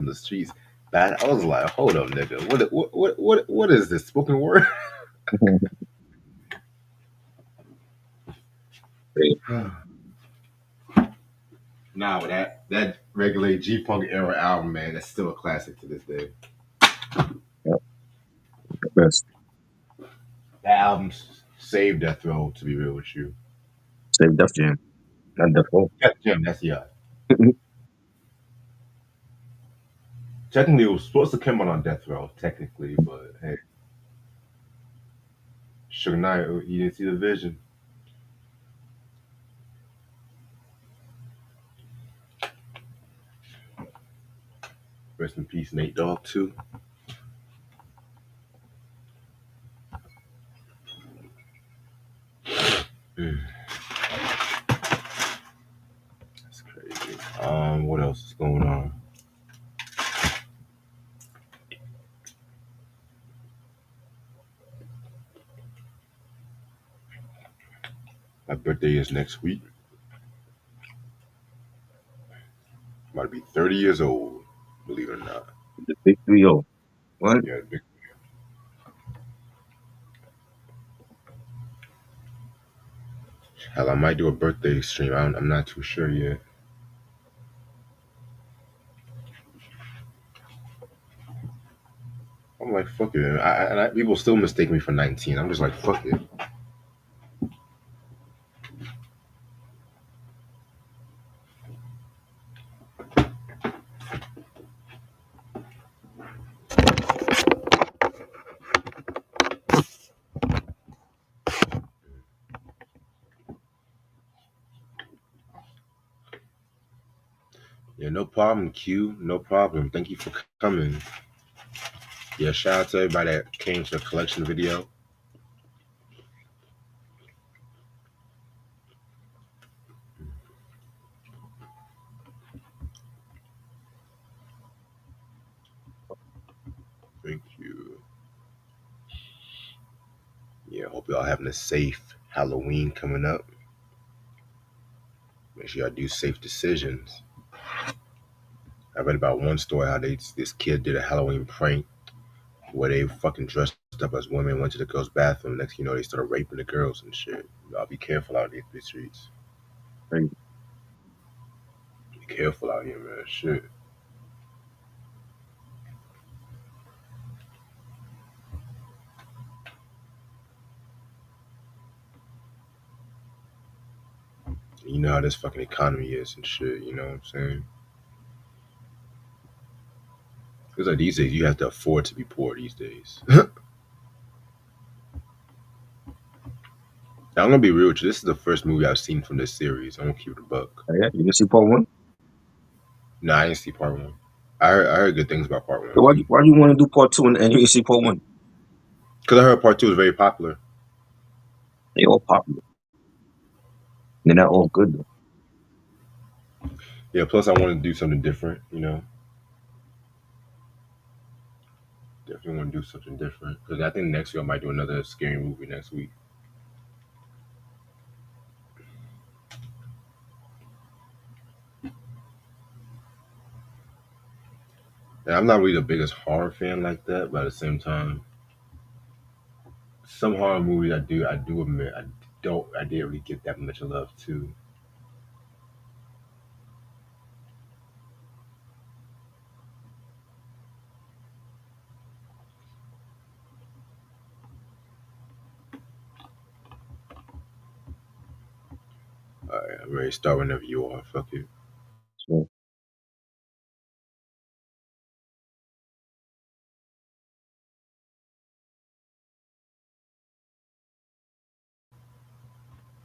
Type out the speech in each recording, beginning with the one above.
in the streets. Bad. I was like, hold up, nigga. What is this spoken word? Nah, but that regular G Funk era album, man, that's still a classic to this day. Yeah, the best. That album saved Death Row. To be real with you, Save Def Jam, not Def Row. Def Jam. That's yeah. Technically, it was supposed to come out on Death Row, technically, but hey, Suge Knight, he didn't see the vision. Rest in peace, Nate Dogg too. Mm, that's crazy. What else is going on? My birthday is next week. I'm about to be 30 years old, believe it or not. The Big 3-0. What? Yeah, big. Hell, I might do a birthday stream. I'm not too sure yet. I'm like, fuck it. People still mistake me for 19. I'm just like, fuck it. Yeah, no problem, Q. No problem. Thank you for coming. Yeah, shout out to everybody that came to the collection video. Thank you. Yeah, hope y'all having a safe Halloween coming up. Make sure y'all do safe decisions. I read about one story how this kid did a Halloween prank where they fucking dressed up as women, went to the girls' bathroom. Next thing you know, they started raping the girls and shit. Y'all be careful out here in these streets. Crazy. Be careful out here, man. Shit. You know how this fucking economy is and shit. You know what I'm saying? Because like these days, you have to afford to be poor these days. Now, I'm gonna be real with you. This is the first movie I've seen from this series. I'm gonna keep it a buck. Oh, yeah, you can see part one. No, I didn't see part one. I heard good things about part one So too. why do you want to do part two and you can see part one? Because I heard part two was very popular. They all popular. They're not all good though. Yeah. Plus, I want to do something different. You know, definitely want to do something different. Because I think next week I might do another scary movie next week. And I'm not really the biggest horror fan like that, but at the same time, some horror movies I do admit I didn't really get that much love to. All right, I'm ready to start whenever you are. Fuck it. So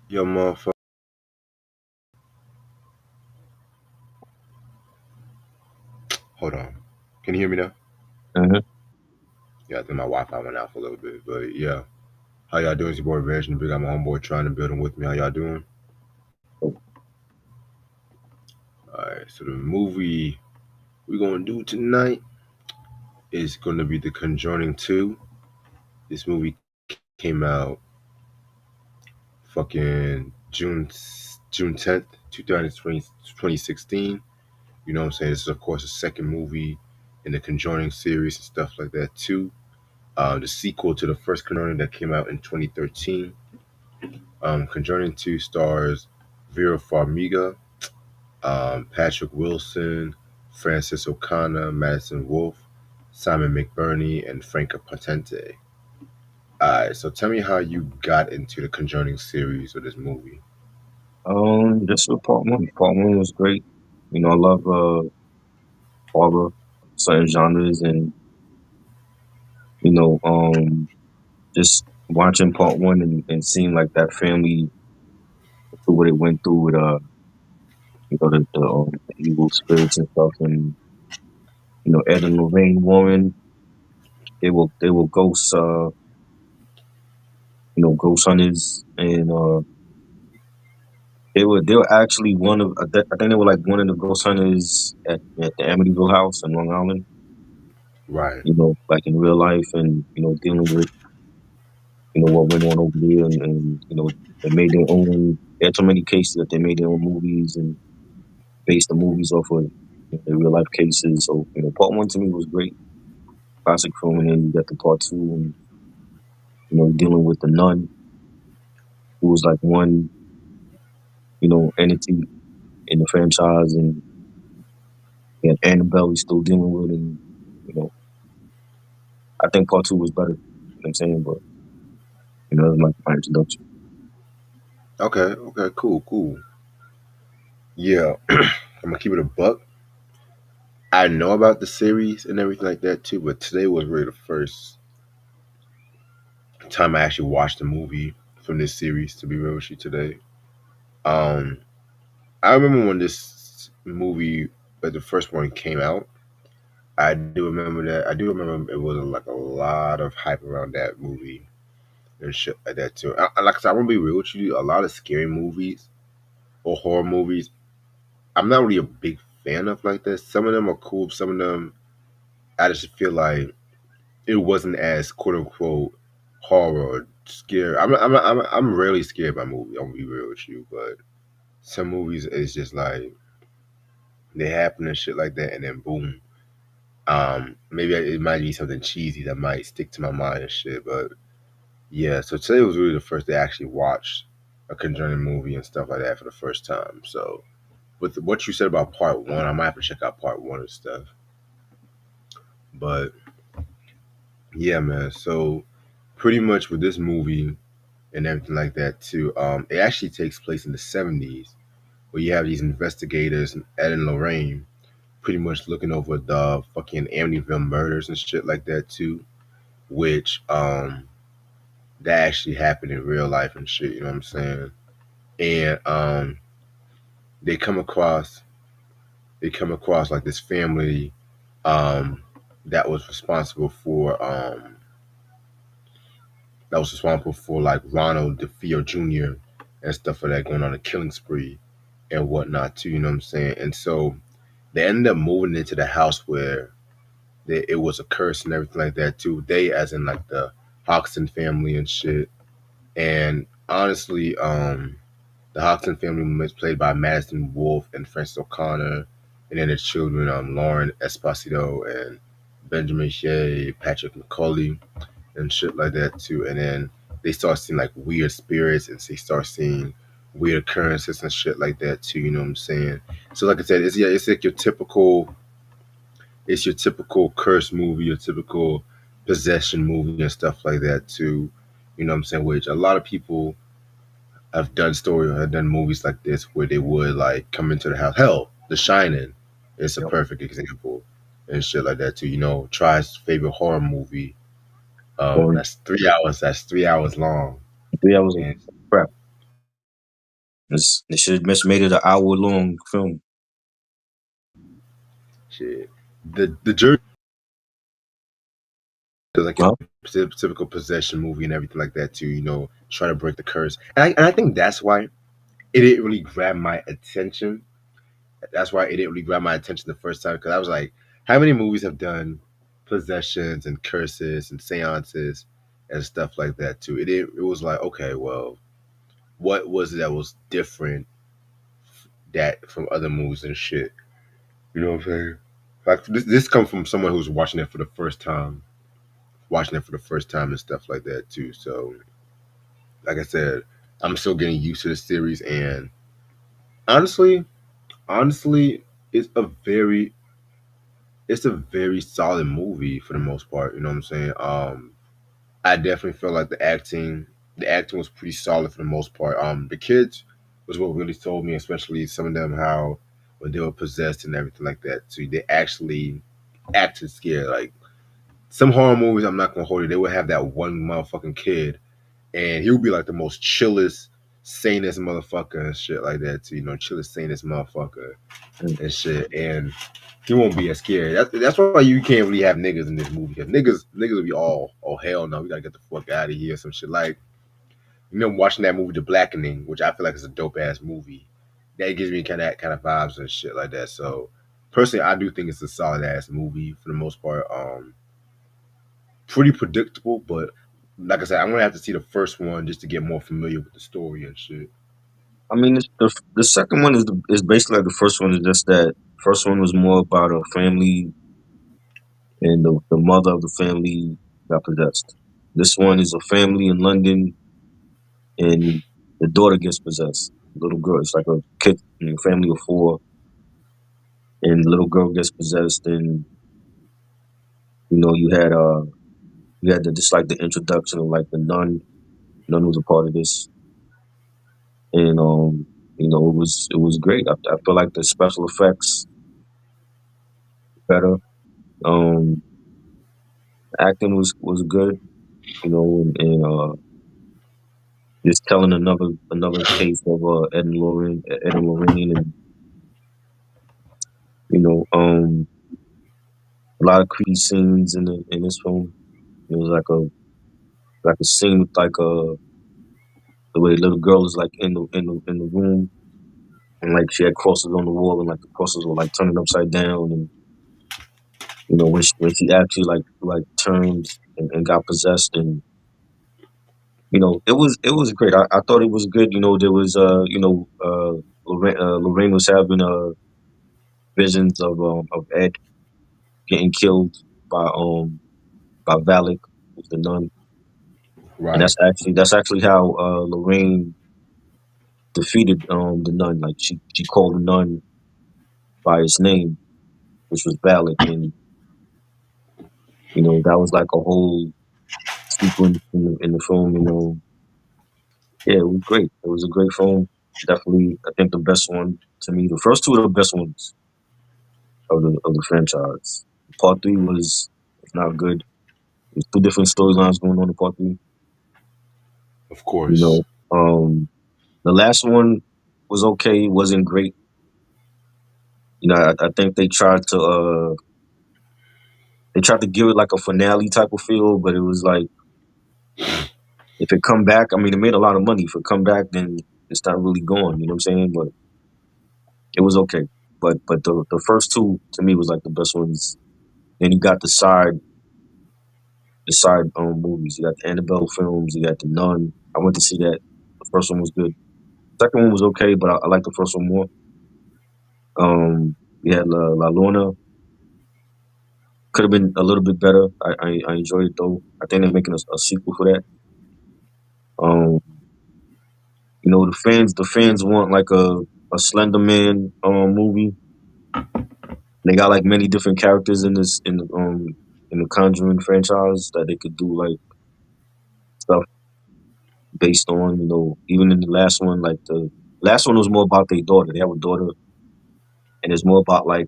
Yo, motherfucker. Hold on. Can you hear me now? uh-huh. Yeah, I think my Wi-Fi went out for a little bit, but yeah. How y'all doing? It's your boy Reg and Big. I'm my homeboy trying to build them with me. How y'all doing? So, All right. So the movie we're gonna do tonight is gonna be The Conjuring 2. This movie came out fucking June 10th, 2020, 2016. You know what I'm saying? This is of course the second movie in the Conjuring series and stuff like that too. The sequel to the first Conjuring that came out in 2013. Conjuring 2 stars Vera Farmiga, Patrick Wilson, Francis O'Connor, Madison Wolfe, Simon McBurney, and Franca Potente. Alright, so tell me how you got into the Conjuring series or this movie. Just for part one. Part one was great. I love horror, certain genres, and you know, just watching part one and seeing like that family through what it went through with the evil spirits and stuff, and Ed and Lorraine Warren, they were ghosts, ghost hunters, and they were actually one of I think they were like one of the ghost hunters at the Amityville house in Long Island. Right, Like in real life, and dealing with what went on over there, and they made their own. They had so many cases that they made their own movies and based the movies off of their real life cases. So part one to me was great, classic film, and then you got the part two, and dealing with the nun, who was like one entity in the franchise, and Annabelle he's still dealing with, and you know I think part two was better. You know what I'm saying, but that's my introduction. okay, okay, cool, cool. Yeah, I'm gonna keep it a buck. I know about the series and everything like that too, but today was really the first time I actually watched a movie from this series. To be real with you today, um, I remember when this movie, like the first one came out. I do remember that. I do remember it was like a lot of hype around that movie and shit like that too. Like I said, I'm gonna be real with you. A lot of scary movies or horror movies, I'm not really a big fan of like this. Some of them are cool. Some of them, I just feel like it wasn't as quote unquote horror or scary. I'm rarely scared by movies. I'm gonna be real with you, but some movies is just like they happen and shit like that, and then boom. Maybe it might be something cheesy that might stick to my mind and shit. But yeah, so today was really the first day I actually watched a Conjuring movie and stuff like that for the first time. So with what you said about part one, I might have to check out part one and stuff. But yeah, man. So pretty much with this movie and everything like that too, it actually takes place in the '70s, where you have these investigators, Ed and Lorraine, pretty much looking over the fucking Amityville murders and shit like that too, which that actually happened in real life and shit. You know what I'm saying? And they come across they come across like this family um, that was responsible for like Ronald DeFeo Jr. and stuff like that, going on a killing spree and whatnot too. You know what I'm saying? And so they ended up moving into the house where it was a curse and everything like that too. They, as in like the Hoxton family and shit. And honestly, the Hoxton family was played by Madison Wolfe and Frances O'Connor, and then the children, Lauren Esposito and Benjamin Shea, Patrick McCauley, and shit like that too. And then they start seeing like weird spirits, and they start seeing weird occurrences and shit like that too. You know what I'm saying? So like I said, it's like your typical curse movie, your typical possession movie and stuff like that too. You know what I'm saying? Which a lot of people have done movies like this where they would like come into the house. Hell, The Shining is a Yep. perfect example and shit like that too. Try's favorite horror movie. Or That's 3 hours. That's 3 hours long. 3 hours of And crap. They should have just made it an hour long film. shit, the jury is like your Huh? typical possession movie and everything like that too. Try to break the curse. And I think that's why it didn't really grab my attention. That's why it didn't really grab my attention the first time because I was like, how many movies have done possessions and curses and seances and stuff like that too? It was like, okay, well, what was it that was different that from other movies and shit? You know what I'm saying? Like this comes from someone who's watching it for the first time, watching it for the first time and stuff like that too. So, like I said, I'm still getting used to the series, and honestly, honestly, it's a very it's a very solid movie for the most part. You know what I'm saying? I definitely feel like the acting was pretty solid for the most part. The kids was what really told me, especially some of them, how when they were possessed and everything like that. So they actually acted scared. Like some horror movies, I'm not gonna hold you. They would have that one motherfucking kid, and he would be like the most chillest, sanest motherfucker and shit like that. Too, you know, chillest, sanest motherfucker Mm. and shit. And he won't be as scary. That's why you can't really have niggas in this movie. Because niggas will be all, oh hell no, we gotta get the fuck out of here. Some shit like, you know, watching that movie The Blackening, which I feel like is a dope ass movie. That gives me kind of vibes and shit like that. So personally, I do think it's a solid ass movie for the most part. Pretty predictable, but like I said, I'm gonna have to see the first one just to get more familiar with the story and shit. I mean, the second one is basically like the first one. Is just that first one was more about a family and the mother of the family got possessed. This one is a family in London and the daughter gets possessed. Little girl, it's like a kid, family of four, and the little girl gets possessed, and you had the just like the introduction of like the nun. Nun was a part of this, and it was great. I feel like the special effects better. Um, Acting was good, and just telling another case of Ed and Lorraine, and you know, a lot of creepy scenes in this film. It was like a scene with like the way the little girl is like in the room, and like she had crosses on the wall, and like the crosses were like turning upside down, and when she actually like turned and got possessed, and it was great. I thought it was good. There was Lorraine was having visions of Ed getting killed by Valak, who's the nun, and Right, that's actually how Lorraine defeated the nun. Like she called the nun by his name, which was Valak, and that was like a whole sequence in the film. Yeah, it was great. It was a great film. Definitely, I think the best one to me. The first two are the best ones of the franchise. Part three was not good. There's two different storylines going on in part three. of You course, know, the last one was okay. It wasn't great. I think they tried to give it like a finale type of feel, but it was like if it come back, I mean, it made a lot of money. If it come back, then it's not really gone. You know what I'm saying? But it was okay. But the first two to me was like the best ones. Then you got the side movies. You got the Annabelle films. You got the Nun. I went to see that. The first one was good. Second one was okay, but I like the first one more. We had La Luna. Could have been a little bit better. I enjoyed it though. I think they're making a sequel for that. Um, the fans want like a Slender Man movie. They got like many different characters in the Conjuring franchise that they could do like stuff based on. Even in the last one, like the last one was more about their daughter. They have a daughter, and it's more about like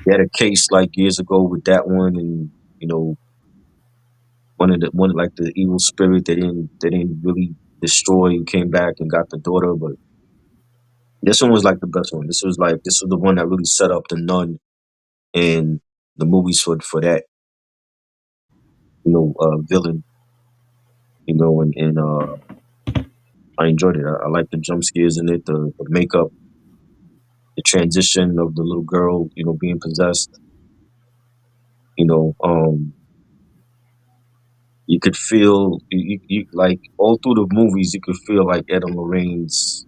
they had a case like years ago with that one, and you know one like the evil spirit they didn't really destroy came back and got the daughter, but this one was like the best one. This was the one that really set up the nun and the movies for that villain, and I enjoyed it. I like the jump scares in it, the makeup, the transition of the little girl, being possessed. You know, you could feel like all through the movies, you could feel like Ed and Lorraine's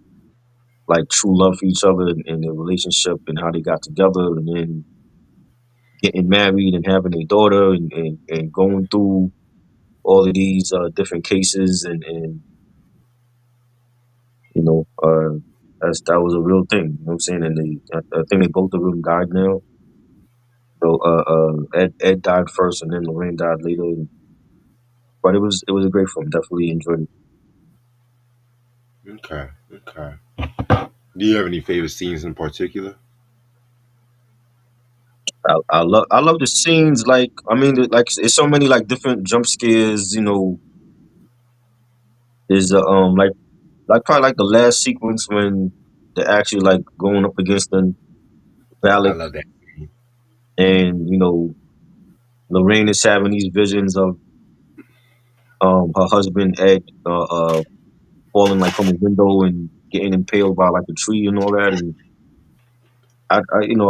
like true love for each other and their relationship and how they got together and then getting married and having a daughter and going through all of these different cases and you know that was a real thing. You know what I'm saying? And I think they both of them died now. So Ed died first and then Lorraine died later. But it was a great film. Definitely enjoyed it. Okay, okay. Do you have any favorite scenes in particular? I love the scenes. Like I mean, like it's so many like different jump scares. You know, there's like probably like the last sequence when they're actually like going up against the I Valak love that scene. and Lorraine is having these visions of her husband Ed falling like from a window and getting impaled by like a tree and all that and I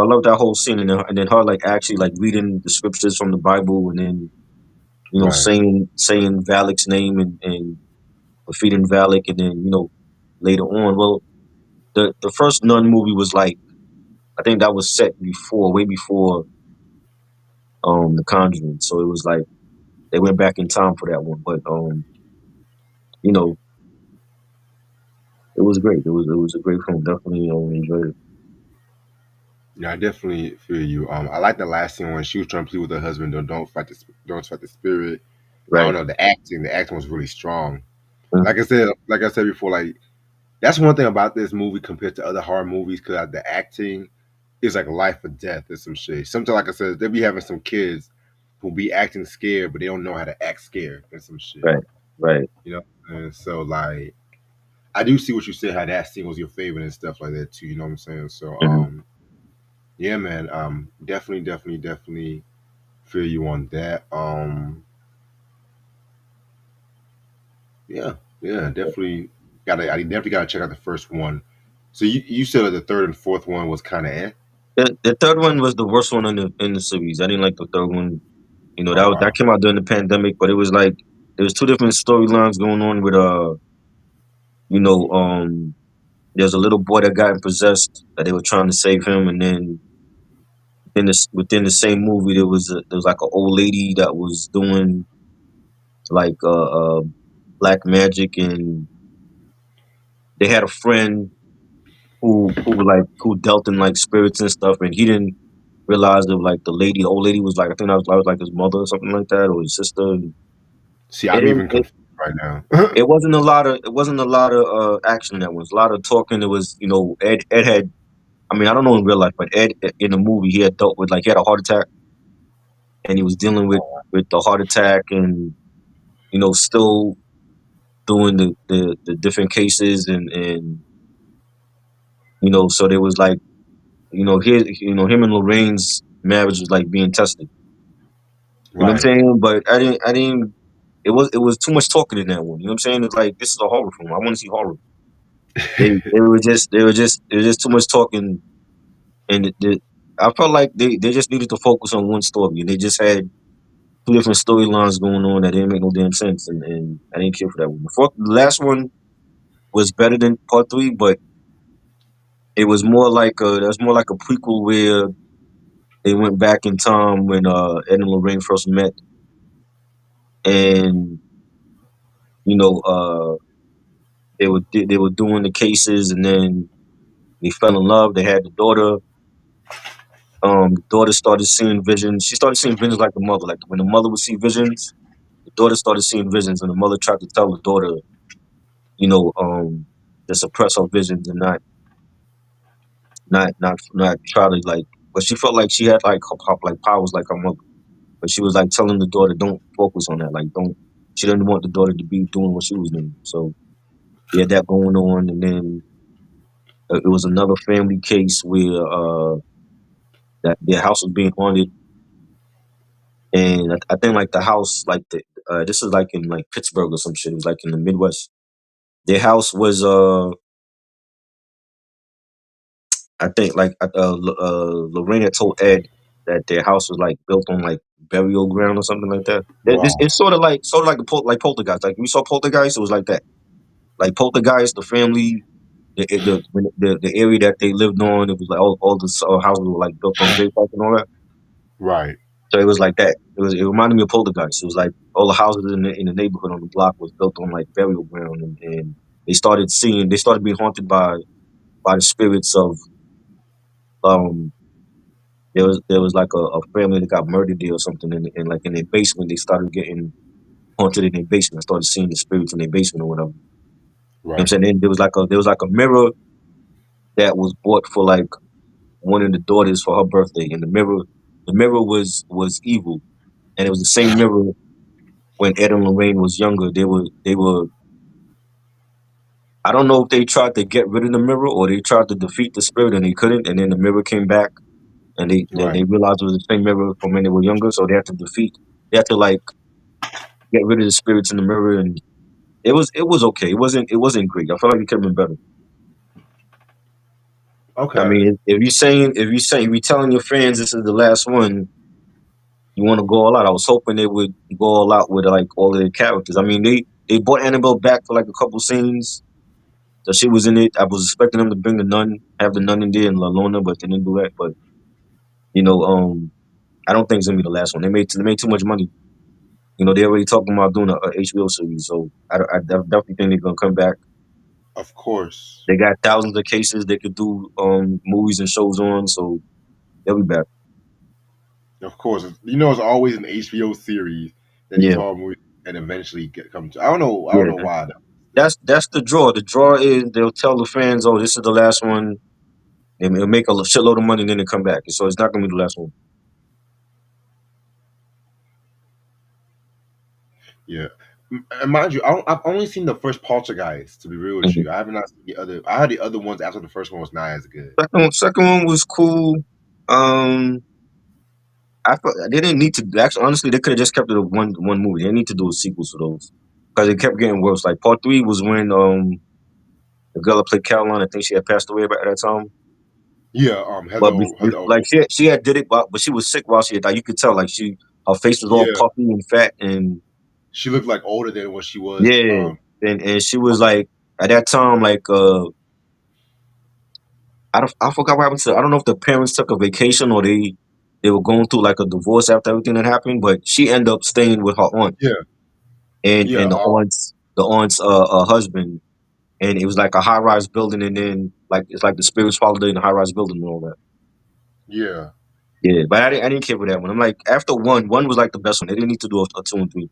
love that whole scene and then her like actually like reading the scriptures from the Bible and then Right. saying Valak's name and defeating Valak and then later on the first Nun movie was like I think that was set before way before the Conjuring so it was like they went back in time for that one but you know it was great it was a great film definitely enjoyed it. Yeah, I definitely feel you. I like the last scene when she was trying to plead with her husband. Don't fight the spirit. I don't Right. know the acting was really strong. Like I said before, like that's one thing about this movie compared to other horror movies because the acting is like life or death or some shit. Sometimes, like I said, they be having some kids who be acting scared, but they don't know how to act scared and some shit. Right. Right. You know, and so like I do see what you said, how that scene was your favorite and stuff like that too. You know what I'm saying? So Hmm. yeah, man, definitely feel you on that. Yeah, yeah, definitely I definitely gotta check out the first one. So you said that the third and fourth one was kind of eh? The third one was the worst one in the series. I didn't like the third one. Oh That wow, came out during the pandemic, but it was like there was two different storylines going on with you know, there's a little boy that got possessed that they were trying to save him, and then within the same movie there was like an old lady that was doing like black magic, and they had a friend who dealt in like spirits and stuff, and he didn't realize that like the old lady was like I think that was like his mother or something like that or his sister. And see, it I'm didn't even confused right now. it wasn't a lot of action in that one. It was a lot of talking. It was Ed had I mean I don't know in real life, but Ed in the movie he had dealt with like he had a heart attack and he was dealing with the heart attack and still doing the different cases and so there was like him and Lorraine's marriage was like being tested. You know what I'm Right. saying? But I didn't. It was too much talking in that one. You know what I'm saying? It's like this is a horror film. I want to see horror. They were just too much talking, and I felt like they just needed to focus on one story, and they just had two different storylines going on that didn't make no damn sense, and I didn't care for that one. The last one was better than part three, but it was more like that's more like a prequel where they went back in time when Ed and Lorraine first met, and you know they were doing the cases, and then they fell in love. They had the daughter. The daughter started seeing visions. She started seeing visions like the mother. Like when the mother would see visions, the daughter started seeing visions, and the mother tried to tell the daughter, you know, um, to suppress her visions and not try to like. But she felt like she had like like powers like her mother. But she was like telling the daughter, don't focus on that. Like don't. She didn't want the daughter to be doing what she was doing. So they had that going on, and then it was another family case where that their house was being haunted, and I think like the house, like this is like in like Pittsburgh or some shit. It was like in the Midwest. Their house was I think like Lorena told Ed that their house was like built on like burial ground or something like that. Wow. It's sort of like like Poltergeist. Like we saw Poltergeist, it was like that. Like Poltergeist, the family. The area that they lived on, it was like all the houses were like built on grave sites and all that. Right. So it was like that. It reminded me of Poltergeist. It was like all the houses in the neighborhood on the block was built on like burial ground, and they started being haunted by the spirits of um. There was like a family that got murdered there or something, and like in their basement they started getting haunted in their basement. I started seeing the spirits in their basement or whatever. You know what I'm Right. saying? Then there was like a mirror that was bought for like one of the daughters for her birthday, and the mirror was evil, and it was the same mirror when Ed and Lorraine was younger. They were. I don't know if they tried to get rid of the mirror or they tried to defeat the spirit and they couldn't, and then the mirror came back and they Right. realized it was the same mirror from when they were younger, so they had to like get rid of the spirits in the mirror, and it was okay. It wasn't great. I felt like it could have been better. I Okay. mean, if you're telling your fans this is the last one, you want to go all out. I was hoping they would go all out with like all of their characters. I mean, they brought Annabelle back for like a couple scenes. So she was in it. I was expecting them to bring the nun, have the nun in there and La Lona, but they didn't do that. But you know, I don't think it's gonna be the last one. They made too much money. They're already talking about doing a HBO series, so I definitely think they're gonna come back. Of course. They got thousands of cases they could do movies and shows on, so they'll be back. Of course. It's always an HBO series that these Yeah, horror movies and eventually come to. I don't know. I don't yeah. know why. Though. That's the draw. The draw is they'll tell the fans, "Oh, this is the last one." They'll make a shitload of money, and then they come back. So it's not gonna be the last one. Yeah. And mind you, I've only seen the first Poltergeist. To be real with Mhm. you, I have not seen the other. I heard the other ones after the first one was not as good. Second one was cool. Um, I thought they didn't need to. Actually, honestly, they could have just kept it a one movie. They didn't need to do a sequel to those because it kept getting worse. Like part three was when the girl that played Caroline, I think she had passed away by that time. Yeah. But Heather. like she had did it, but she was sick while she had died. You could tell like her face was all Yeah. puffy and fat, and She looked like older than what she was. yeah, and she was like at that time like I forgot what happened to. I don't know if the parents took a vacation or they were going through like a divorce after everything that happened, but she ended up staying with her aunt Yeah. Yeah. and the aunt's husband, and it was like a high rise building, and then like it's like the spirits followed her in the high rise building and all that. Yeah. Yeah, but I didn't care for that one. I'm like after one was like the best one. They didn't need to do a two and three.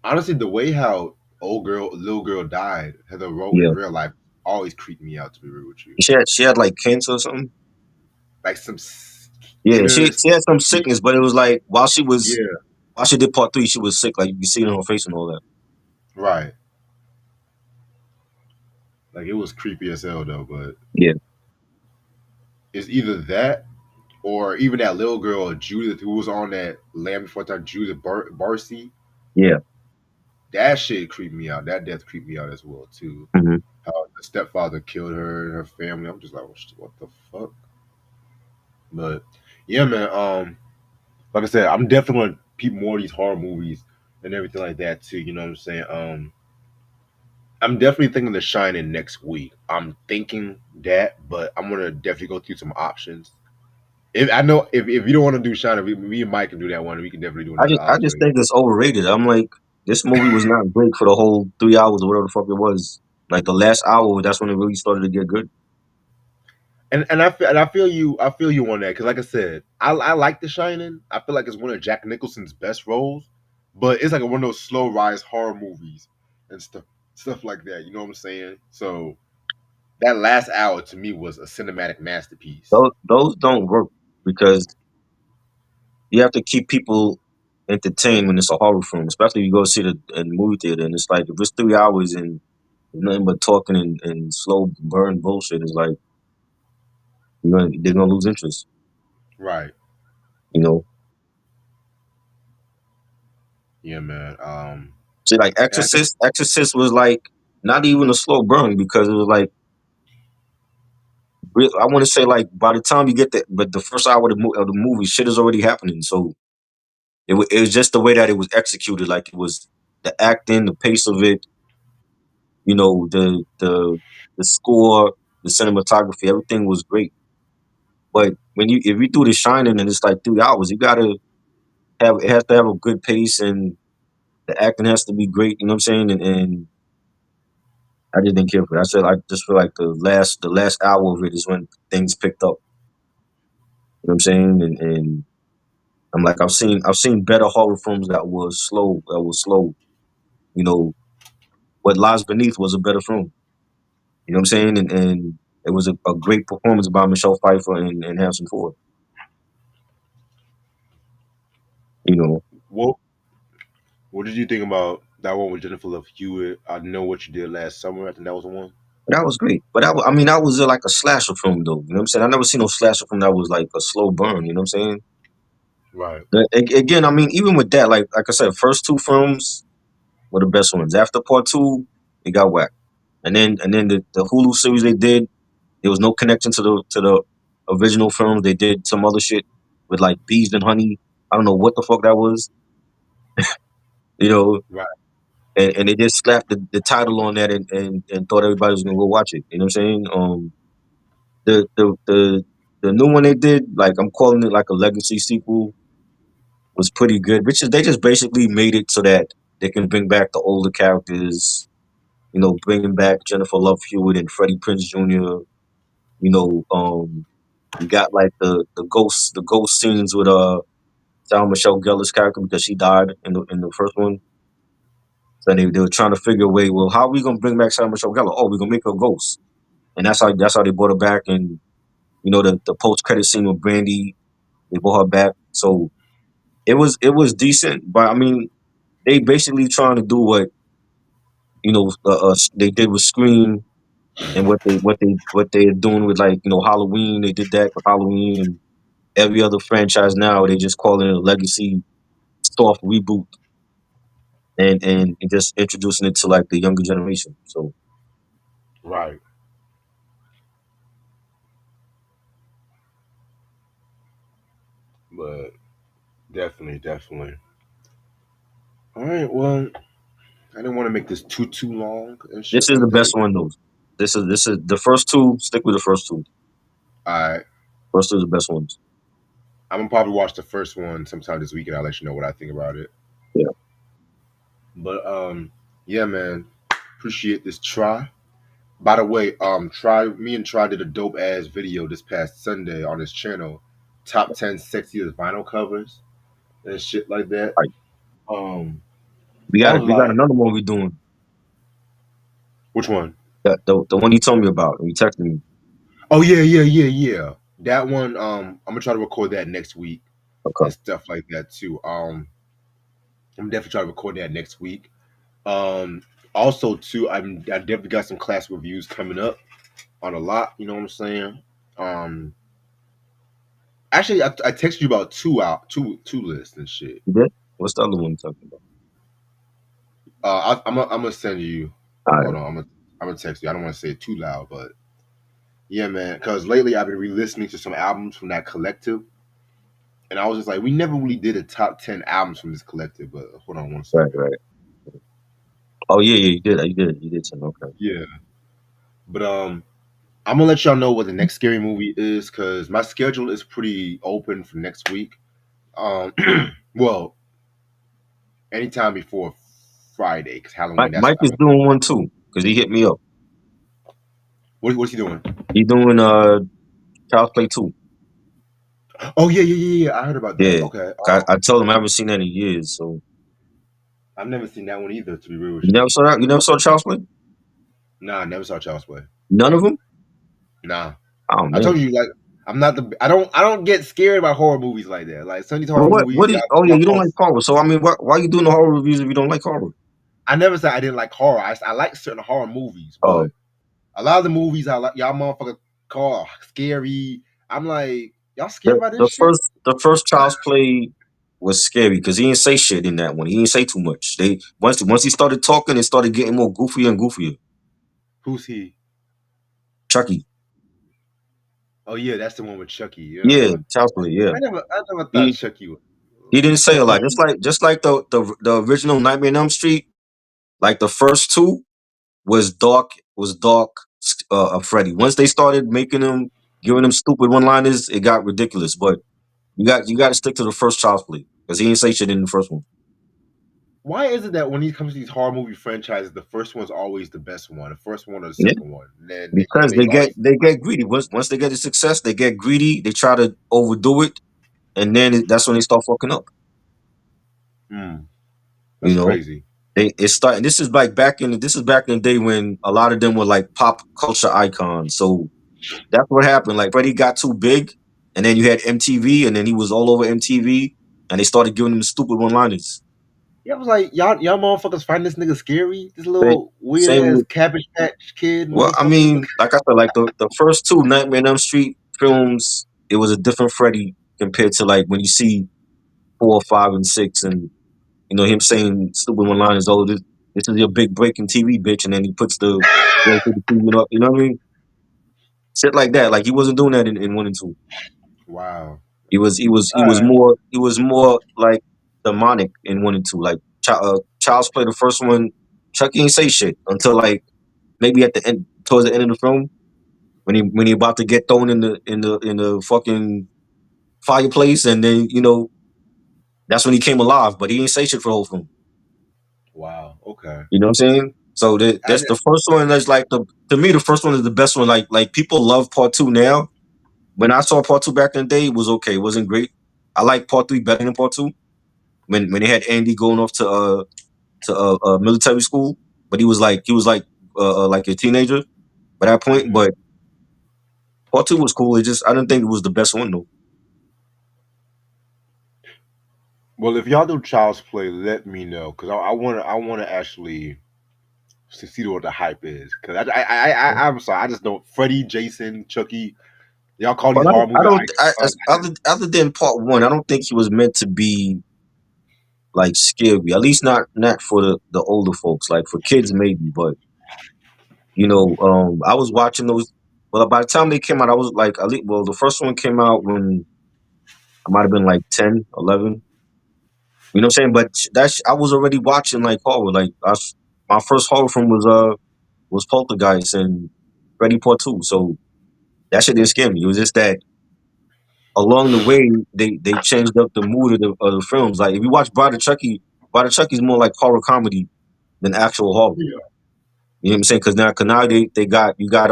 Honestly, the way how little girl died, Heather wrote in Yeah, real life, always creeped me out. To be real with you, she had like cancer or something. like some Yeah, inner. she had some Yeah. sickness, but it was like Yeah. while she did part three, she was sick. Like you can see it on her face and all that. Right. Like it was creepy as hell though, but Yeah, it's either that or even that little girl Judith who was on that Land Before Time, Judith Barcy. yeah. That shit creeped me out. That death creeped me out as well too. Hmm. How the stepfather killed her and her family. I'm just like, what the fuck? But yeah, man. Like I said, I'm definitely gonna peep more of these horror movies and everything like that too. You know what I'm saying? I'm definitely thinking The Shining next week. I'm thinking that, but I'm gonna definitely go through some options. If I know if you don't want to do Shining, me and Mike can do that one. We can definitely do I another just I option. just think it's overrated. I'm like this movie was not great for the whole 3 hours or whatever the fuck it was. Like the last hour, that's when it really started to get good. And I feel you on that because like I said, I like The Shining. I feel like it's one of Jack Nicholson's best roles, but it's like one of those slow rise horror movies and stuff like that. You know what I'm saying? So that last hour to me was a cinematic masterpiece. Those don't work because you have to keep people entertained when it's a horror film, especially if you go see it in the movie theater and it's like if it's 3 hours and nothing but talking and slow burn bullshit, it's like they're gonna lose interest. Right. You know, Yeah, man. see, like And I think Exorcist was like not even a slow burn because it was like I want to say like by the time you get there, but the first hour of the movie, shit is already happening. So it was just the way that it was executed. Like it was the acting, the pace of it. The score, the cinematography, everything was great. But if you do The Shining and it's like 3 hours, you gotta have it has to have a good pace and the acting has to be great. You know what I'm saying? And I just didn't care for it. I just feel like the last hour of it is when things picked up. You know what I'm saying? And I'm like I've seen better horror films that was slow. You know, What Lies Beneath was a better film. You know what I'm saying? And it was a great performance by Michelle Pfeiffer and Harrison Ford. You know, What What did you think about that one with Jennifer Love Hewitt? I know what you did last summer. I think that was the one. that was great. But I mean, that was like a slasher film, though. You know what I'm saying? I never seen no slasher film that was like a slow burn. You know what I'm saying? Right. Again, I mean, even with that, like I said, first two films were the best ones. After part two, it got whacked. And then the Hulu series they did, there was no connection to the original film. They did some other shit with like bees and honey. I don't know what the fuck that was. You know, Right. and they just slapped the title on that and thought everybody was gonna go watch it. You know what I'm saying? The the the the new one they did, like I'm calling it like a legacy sequel, was pretty good. Which is they just basically made it so that they can bring back the older characters. Bringing back Jennifer Love Hewitt and Freddie Prinze Jr. You know, you got like the ghost scenes with Sarah Michelle Gellar's character because she died in the first one. So they were trying to figure a way. Well, how are we gonna bring back Sarah Michelle Gellar? Oh, we're gonna make her a ghost, and that's how they brought her back. And the post credit scene with Brandy, they brought her back. So it was decent, but I mean they basically trying to do what they did with Scream and what they're doing with like Halloween. They did that with Halloween and every other franchise now. They just calling it a legacy soft reboot and just introducing it to like the younger generation. So Right. But definitely, definitely. All right. Well, I didn't want to make this too long and this shit is the like that. best one though. This is the first two. Stick with the first two. All right. First two are the best ones. I'm gonna probably watch the first one sometime this weekend. I'll let you know what I think about it. Yeah. But yeah, man. Appreciate this try. By the way, me and Try did a dope ass video this past Sunday on his channel. Top 10 sexiest vinyl covers and shit like that. Right. Um, We I got it. was We got like, another one we doing. which one? The one you told me about. You texted me. Oh yeah, yeah, yeah, yeah. That one, I'm gonna try to record that next week Okay. and stuff like that too. I'm definitely trying to record that next week. Um, Also too, I definitely got some class reviews coming up on a lot. You know what I'm saying? Um, Actually, I texted you about two lists and shit. You did? What's the other one you talking about? I'm gonna send you. All Hold right. on, I'm gonna text you. I don't want to say it too loud, but yeah, man. Because lately I've been re-listening to some albums from that collective, and I was just like, we never really did a top 10 albums from this collective. But hold on one Right. second. Right. Oh yeah, yeah. You did. You did. You did. Tell me. Okay. Yeah, but I'm gonna let y'all know what the next scary movie is because my schedule is pretty open for next week. Um, well, anytime before Friday because Halloween. That's Mike is doing one too because he hit me up. what's he doing? He doing Child's Play 2. Oh yeah, yeah, yeah, yeah. I heard about that. Yeah. Okay. I told him I haven't seen that in years. So I've never seen that one either. To be real with you you, never saw that? You never saw Child's Play? nah, I never saw Child's Play. None of them? Nah, Oh I told man. you like I'm not the. I don't get scared by horror movies like that. Like some of these But horror what? movies, Oh yeah, y'all you don't like false. horror. So I mean, why are you doing the horror reviews if you don't like horror? I never said I didn't like horror. I like certain horror movies, Oh, but a lot of the movies I like, y'all motherfucker call scary. I'm like, y'all scared the by this the shit? first the first Child's Play was scary because he didn't say shit in that one. He didn't say too much. They once he started talking, it started getting more goofier and goofier. Who's he? Chucky. Oh yeah, that's the one with Chucky. Yeah, Yeah, Child's Play. Yeah. I never thought He Chucky was. he didn't say a lot. Just like the original Nightmare on Elm Street, like the first two. was dark Freddy. Once they started making him giving him stupid one liners, it got ridiculous. But you got to stick to the first Child's Play because he ain't say shit in the first one. Why is it that when he comes to these horror movie franchises, the first one's always the best one, the first one or the Yeah, second one? And then because they always they get greedy. Once they get the success, they get greedy. They try to overdo it, and then that's when they start fucking up. hmm, You that's know, crazy. it started. This is back in the day when a lot of them were like pop culture icons. So that's what happened. Like Freddie got too big, and then you had MTV, and then he was all over MTV, and they started giving him stupid one-liners. Yeah, I was like, y'all motherfuckers find this nigga scary? This Same, little weird same ass with Cabbage Patch Kid well, I motherfucker. mean, like I said, like the first two Nightmare on Elm Street films, it was a different Freddie compared to like when you see 4, 5, and 6, and him saying stupid one-liners. Oh, this is your big break in TV, bitch, and then he puts the goes to the TV up. You know what I mean? Shit like that. Like he wasn't doing that in 1 and 2. Wow. He was more like demonic in 1 and 2. Like Child's Play, the first one, Chucky ain't say shit until like maybe at the end, towards the end of the film, when he about to get thrown in the fucking fireplace, and then that's when he came alive. But he ain't say shit for the whole film. Wow. Okay. You know what I'm saying? So I that's the first one. That's like to me the first one is the best one. Like people love part two now. When I saw part two back in the day, it was okay. It wasn't great. I like part three better than part two. When they had Andy going off to military school, but he was like a teenager by that point. mhm. But part two was cool. It just I didn't think it was the best one though. Well, if y'all do Child's Play, let me know because I want to actually see what the hype is. Because I'm sorry, I just don't. Freddy, Jason, Chucky, y'all call these But horror I movie don't. icons. Other than part one, I don't think he was meant to be like scary. At least not for the older folks. Like for kids maybe, but I was watching those. Well, by the time they came out, I was like, at least, well, the first one came out when I might have been like 10, 11. You know what I'm saying? But I was already watching like horror. Like my first horror film was Poltergeist and Ready Part Two. So that shit didn't scare me. It was just that along the way they changed up the mood of the films. Like if you watch Bride of Chucky's more like horror comedy than actual horror. Yeah. You know what I'm saying? Because now they got you got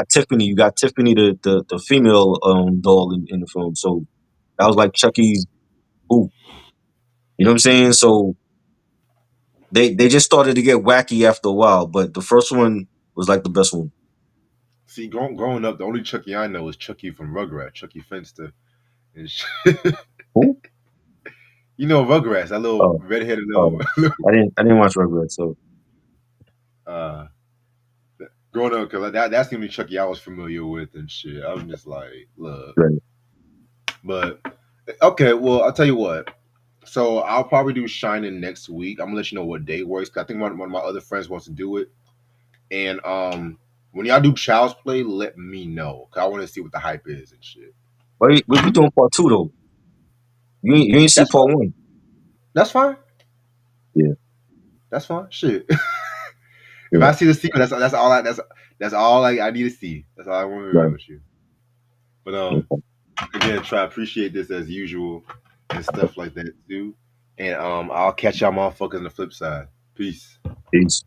Tiffany, the female doll in the film. So that was like Chucky's boo. You know what I'm saying? So they just started to get wacky after a while, but the first one was like the best one. See, growing up, the only Chucky I know is Chucky from Rugrats, Chucky Finster. And Who? you know Rugrats, that little Oh, redheaded little. oh, I didn't watch Rugrats, so uh, growing up, because that's the only Chucky I was familiar with and shit. I was just like, look, right. but okay, well, I'll tell you what. So I'll probably do Shining next week. I'm gonna let you know what day works. 'Cause I think one of my other friends wants to do it. And when y'all do Child's Play, let me know. 'Cause I want to see what the hype is and shit. But we doing part two though. You ain't see That's fine. part one. That's fine. Yeah, That's fine. Shit. If yeah, I see the sequel, that's all I need to see. That's all I want to be right. real with you. But Okay. again, try to appreciate this as usual and stuff like that too. And I'll catch y'all motherfuckers on the flip side. Peace. Peace.